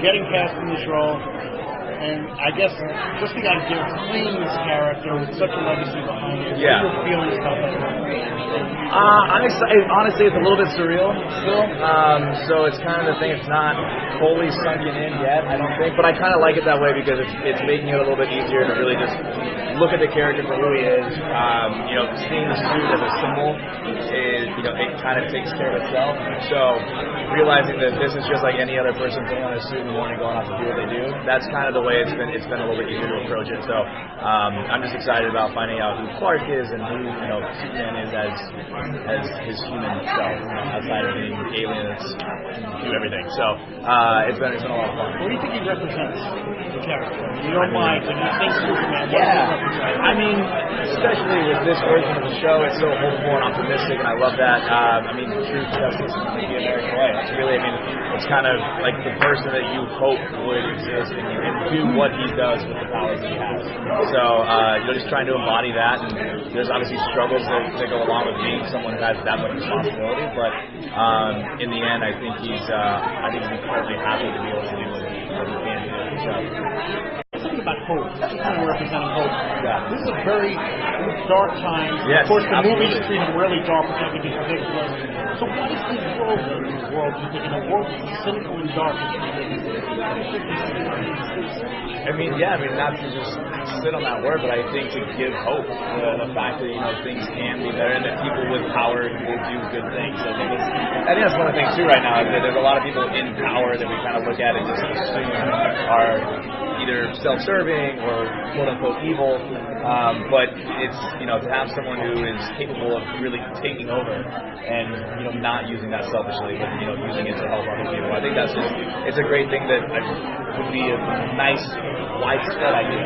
getting cast in this role, and I guess just the idea of playing this character with such a legacy behind it. Yeah. What are your feelings about that? I'm excited. Honestly, it's a little bit surreal still. So it's kind of the thing. It's not fully sunken in yet, I don't think. But I kind of like it that way because it's making it a little bit easier to really just look at the character for who he is. Seeing the suit as a symbol is, it kind of takes care of itself. So realizing that this is just like any other person putting on a suit in the morning, going out to do what they do. That's kind of the way it's been a little bit easier to approach it. So I'm just excited about finding out who Clark is and who Superman is as his human self, outside of being aliens and do everything. So it's been a lot of fun. What do you think he represents, the character? In your mind, when you think Superman, what yeah. does he represent? I mean, especially with this version of the show, it's so hopeful and optimistic, and I love that. Truth, justice, and the American way. It's really, it's kind of like the person that you hope would exist and do what he does with the powers that he has. So, just trying to embody that, and there's obviously struggles that go along with being someone who has that much responsibility, but in the end, I think he's incredibly happy to be able to do what he can do. So. Something about hope, kind of representing hope. Yeah. This is a very dark time. Yes, of course, the absolutely. movies treat him really dark, which I think is ridiculous. So what is his role in this world? Do you think in a world that's cynical and dark? Not to just sit on that word, but I think to give hope. The fact that things can be better, and that people with power will do good things. I think that's one of the things too right now. Is that there's a lot of people in power that we kind of look at and just assume are either self-serving or quote-unquote evil, but it's to have someone who is capable of really taking over and not using that selfishly, but using it to help other people. I think it's a great thing that would be a nice widespread idea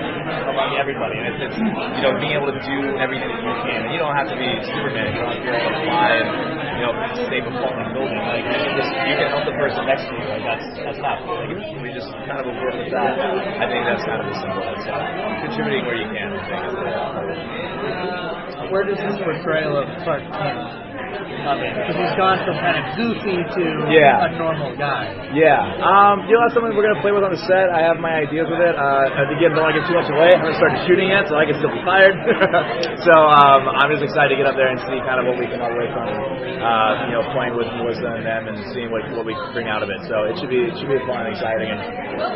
among everybody, and it's being able to do everything that you can. And you don't have to be Superman. You don't have to be able to fly and save a falling building. Like you can help the person next to you. Like that's not like we just kind of work with that. I think that's kind of the symbol. So contributing where you can, I think. Where does this portrayal of Clark Kent come in? Because he's gone from kind of goofy to a normal guy. Yeah. That's something we're going to play with on the set. I have my ideas with it. Again, don't want to give too much away. I haven't started shooting yet, so I can still be fired. So I'm just excited to get up there and see kind of what we can all work on. Playing with Melissa and them and seeing what we can bring out of it. So it should be fun and exciting, and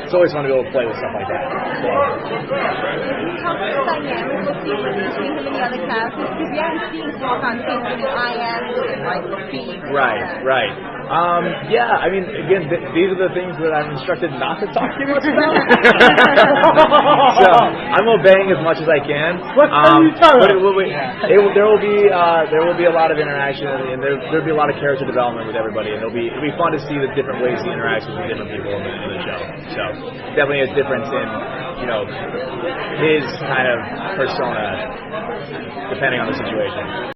it's always fun to be able to play with stuff like that. So. Can you talk about the dynamic between him and the other cast? Because we haven't seen him walk on stage with an IM like speed. Right. Again, these are the things that I'm instructed not to talk too much about. So I'm obeying as much as I can. What are you talking about? There will be a lot of interaction, and there'll be a lot of character development with everybody, and it'll be fun to see the different ways he interacts with different people in the show. So definitely a difference in his kind of persona depending on the situation.